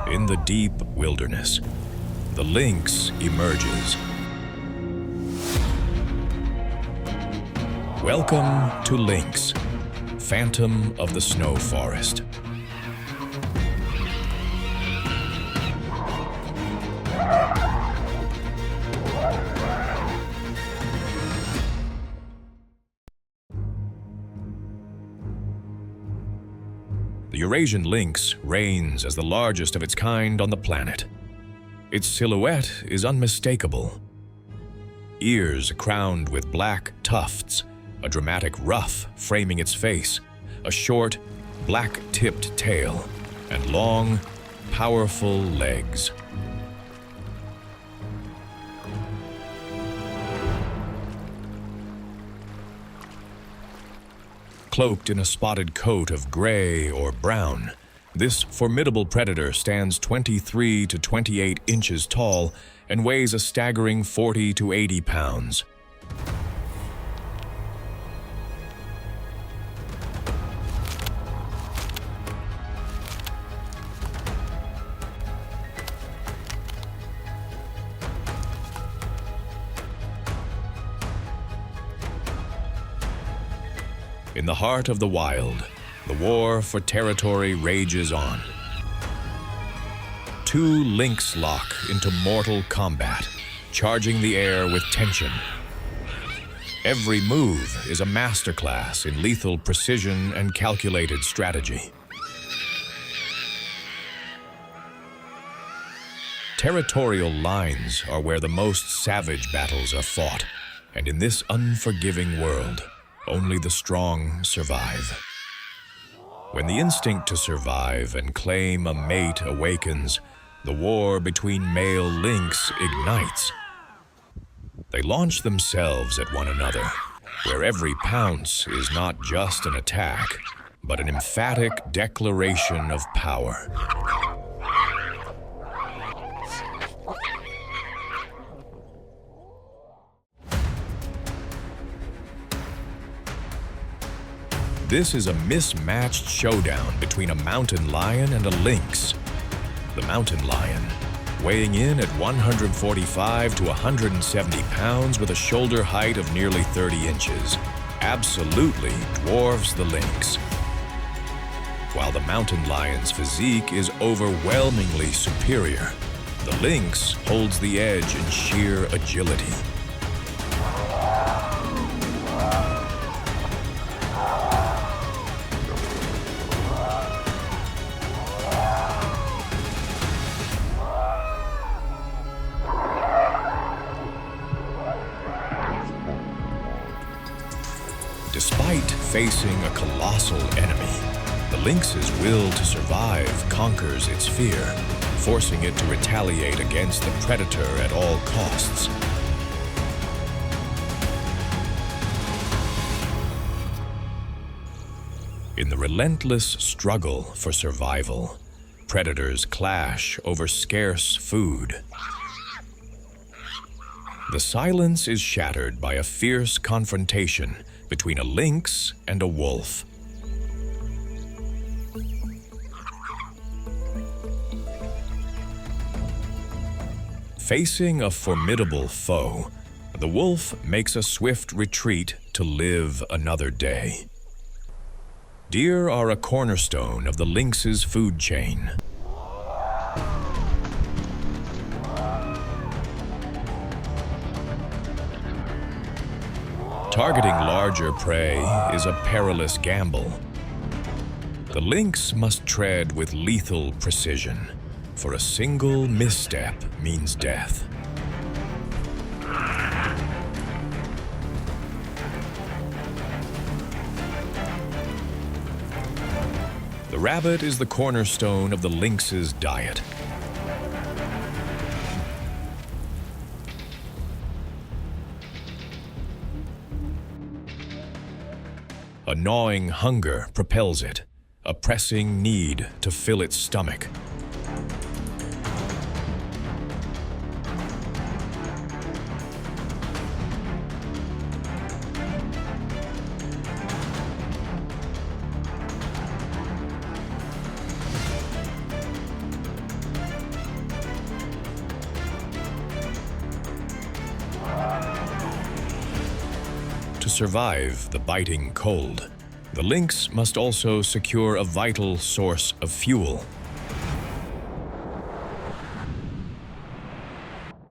In the deep wilderness, the lynx emerges. Welcome to Lynx, Phantom of the Snow Forest. The Eurasian lynx reigns as the largest of its kind on the planet. Its silhouette is unmistakable. Ears crowned with black tufts, a dramatic ruff framing its face, a short, black-tipped tail, and long, powerful legs. Cloaked in a spotted coat of gray or brown, this formidable predator stands 23 to 28 inches tall and weighs a staggering 40 to 80 pounds. In the heart of the wild, the war for territory rages on. Two lynx lock into mortal combat, charging the air with tension. Every move is a masterclass in lethal precision and calculated strategy. Territorial lines are where the most savage battles are fought, and in this unforgiving world, only the strong survive. When the instinct to survive and claim a mate awakens, the war between male lynx ignites. They launch themselves at one another, where every pounce is not just an attack, but an emphatic declaration of power. This is a mismatched showdown between a mountain lion and a lynx. The mountain lion, weighing in at 145 to 170 pounds with a shoulder height of nearly 30 inches, absolutely dwarfs the lynx. While the mountain lion's physique is overwhelmingly superior, the lynx holds the edge in sheer agility. Despite facing a colossal enemy, the lynx's will to survive conquers its fear, forcing it to retaliate against the predator at all costs. In the relentless struggle for survival, predators clash over scarce food. The silence is shattered by a fierce confrontation between a lynx and a wolf. Facing a formidable foe, the wolf makes a swift retreat to live another day. Deer are a cornerstone of the lynx's food chain. Targeting larger prey is a perilous gamble. The lynx must tread with lethal precision, for a single misstep means death. The rabbit is the cornerstone of the lynx's diet. A gnawing hunger propels it, a pressing need to fill its stomach. To survive the biting cold, the lynx must also secure a vital source of fuel.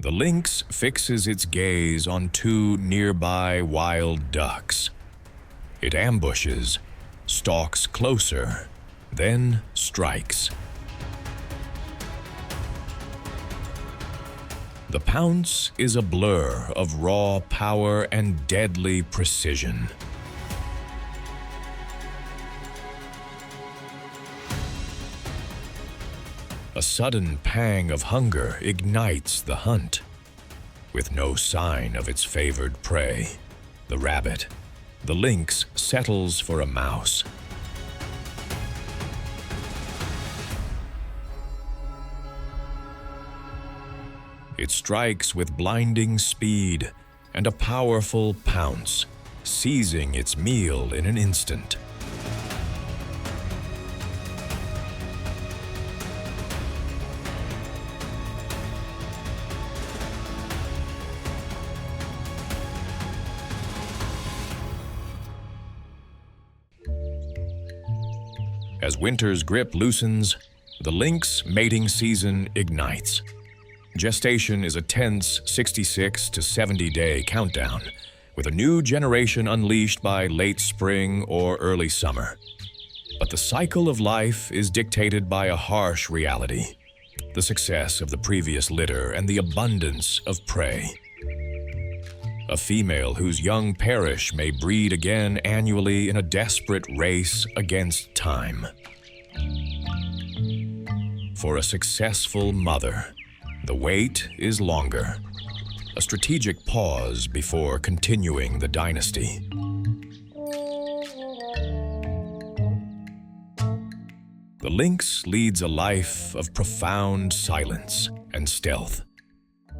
The lynx fixes its gaze on two nearby wild ducks. It ambushes, stalks closer, then strikes. The pounce is a blur of raw power and deadly precision. A sudden pang of hunger ignites the hunt. With no sign of its favored prey, the rabbit, the lynx settles for a mouse. It strikes with blinding speed and a powerful pounce, seizing its meal in an instant. As winter's grip loosens, the lynx mating season ignites. Gestation is a tense 66 to 70-day countdown, with a new generation unleashed by late spring or early summer. But the cycle of life is dictated by a harsh reality: the success of the previous litter and the abundance of prey. A female whose young perish may breed again annually in a desperate race against time. For a successful mother, the wait is longer, a strategic pause before continuing the dynasty. The lynx leads a life of profound silence and stealth.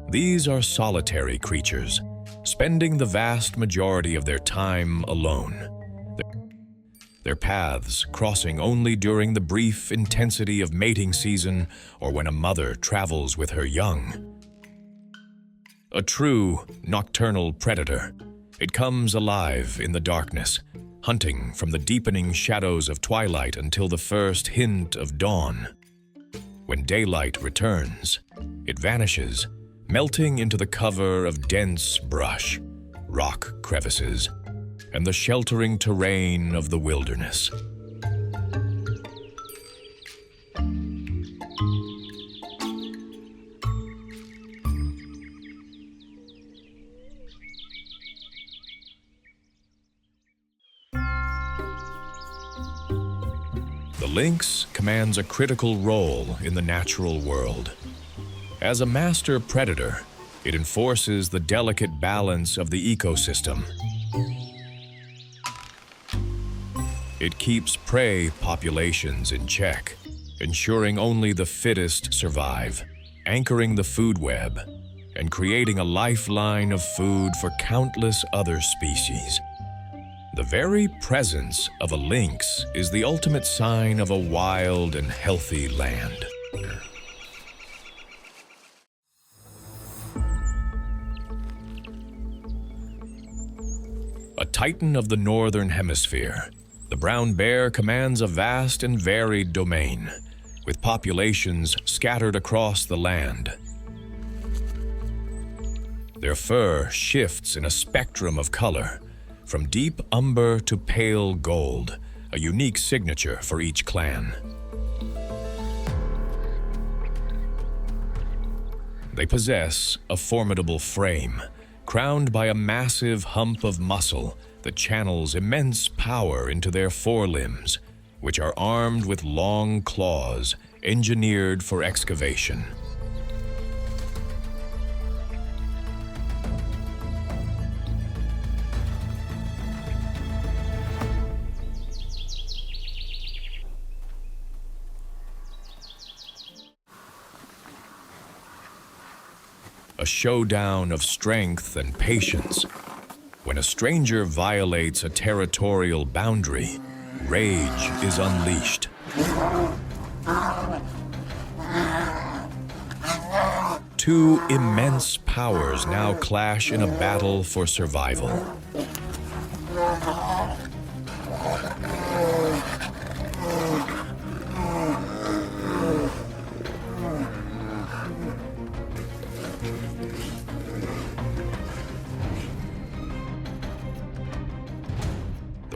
These are solitary creatures, spending the vast majority of their time alone, their paths crossing only during the brief intensity of mating season or when a mother travels with her young. A true nocturnal predator, it comes alive in the darkness, hunting from the deepening shadows of twilight until the first hint of dawn. When daylight returns, it vanishes, melting into the cover of dense brush, rock crevices, and the sheltering terrain of the wilderness. The lynx commands a critical role in the natural world. As a master predator, it enforces the delicate balance of the ecosystem. It keeps prey populations in check, ensuring only the fittest survive, anchoring the food web, and creating a lifeline of food for countless other species. The very presence of a lynx is the ultimate sign of a wild and healthy land. A titan of the northern hemisphere, the brown bear commands a vast and varied domain, with populations scattered across the land. Their fur shifts in a spectrum of color, from deep umber to pale gold, a unique signature for each clan. They possess a formidable frame, crowned by a massive hump of muscle that channels immense power into their forelimbs, which are armed with long claws engineered for excavation. A showdown of strength and patience. When a stranger violates a territorial boundary, rage is unleashed. Two immense powers now clash in a battle for survival.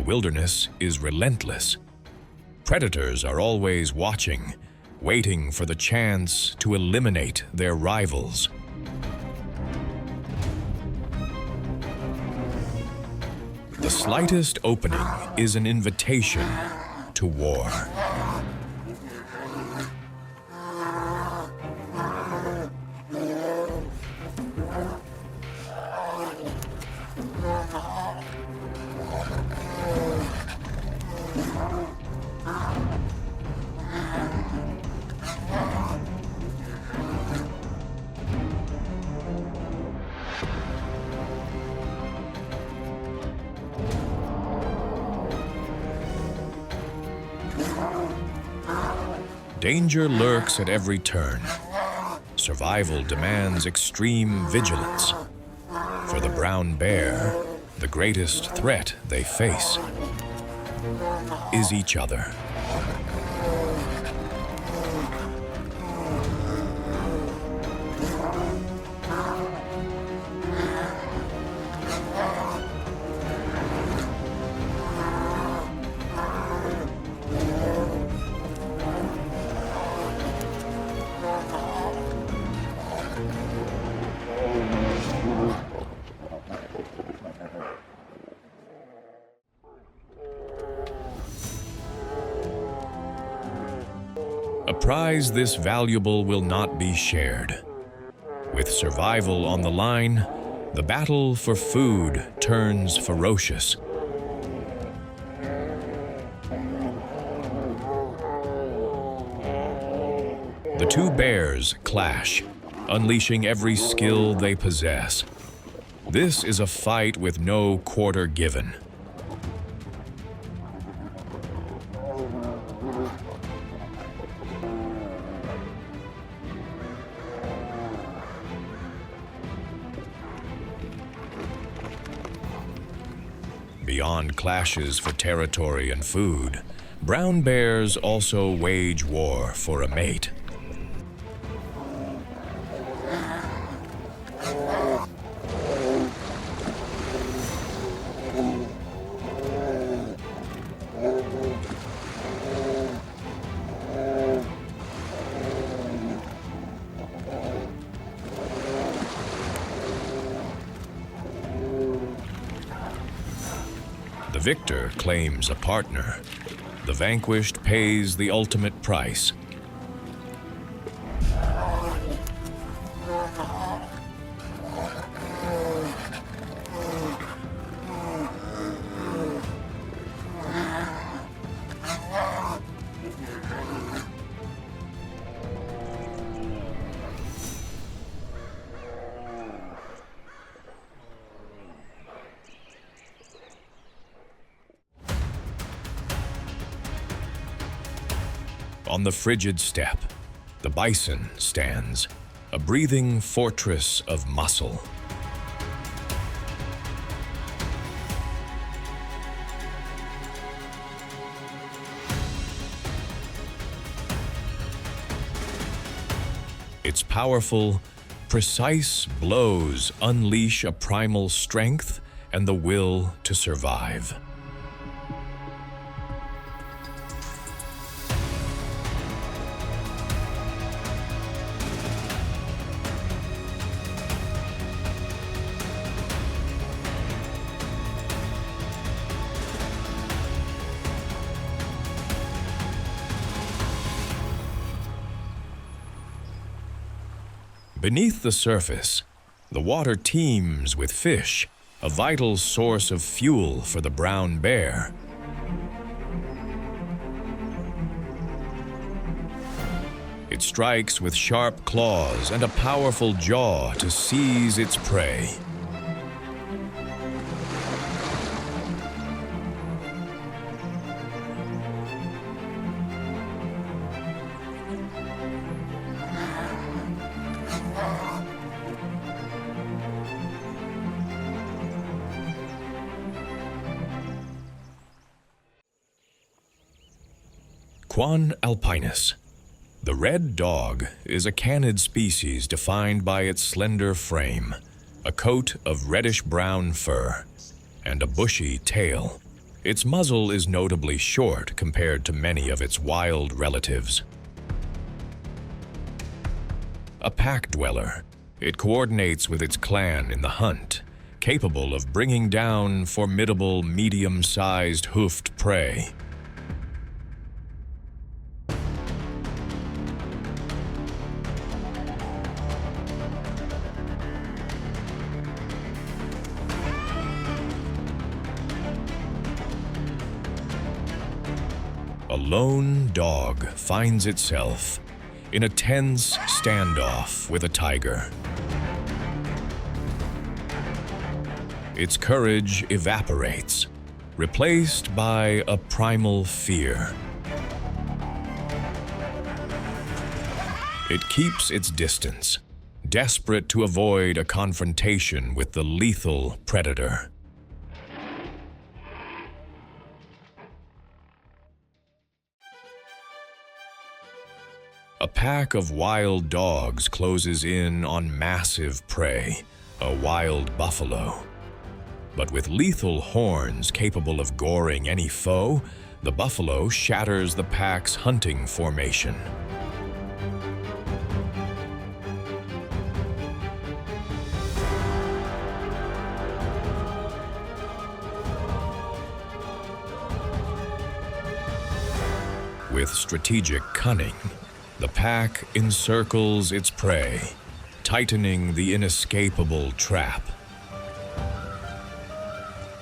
wilderness is relentless. Predators are always watching, waiting for the chance to eliminate their rivals. The slightest opening is an invitation to war. Danger lurks at every turn. Survival demands extreme vigilance. For the brown bear, the greatest threat they face is each other. A prize this valuable will not be shared. With survival on the line, the battle for food turns ferocious. The two bears clash, unleashing every skill they possess. This is a fight with no quarter given. Beyond clashes for territory and food, brown bears also wage war for a mate. The victor claims a partner. The vanquished pays the ultimate price. On the frigid steppe, the bison stands, a breathing fortress of muscle. Its powerful, precise blows unleash a primal strength and the will to survive. Beneath the surface, the water teems with fish, a vital source of fuel for the brown bear. It strikes with sharp claws and a powerful jaw to seize its prey. Quan alpinus. The red dog is a canid species defined by its slender frame, a coat of reddish-brown fur, and a bushy tail. Its muzzle is notably short compared to many of its wild relatives. A pack dweller, it coordinates with its clan in the hunt, capable of bringing down formidable medium-sized hoofed prey. A lone dog finds itself in a tense standoff with a tiger. Its courage evaporates, replaced by a primal fear. It keeps its distance, desperate to avoid a confrontation with the lethal predator. A pack of wild dogs closes in on massive prey, a wild buffalo. But with lethal horns capable of goring any foe, the buffalo shatters the pack's hunting formation. With strategic cunning, the pack encircles its prey, tightening the inescapable trap.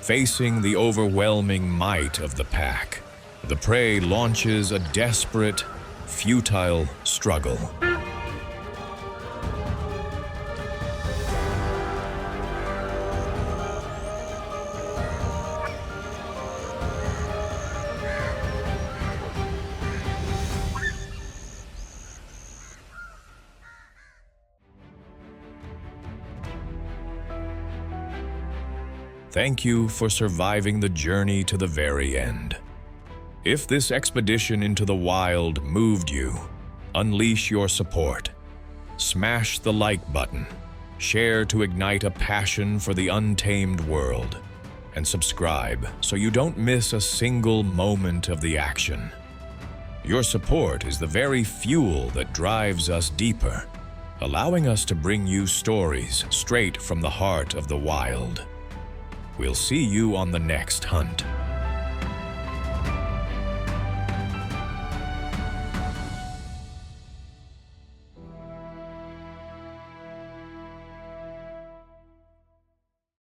Facing the overwhelming might of the pack, the prey launches a desperate, futile struggle. Thank you for surviving the journey to the very end. If this expedition into the wild moved you, unleash your support. Smash the like button, share to ignite a passion for the untamed world, and subscribe so you don't miss a single moment of the action. Your support is the very fuel that drives us deeper, allowing us to bring you stories straight from the heart of the wild. We'll see you on the next hunt.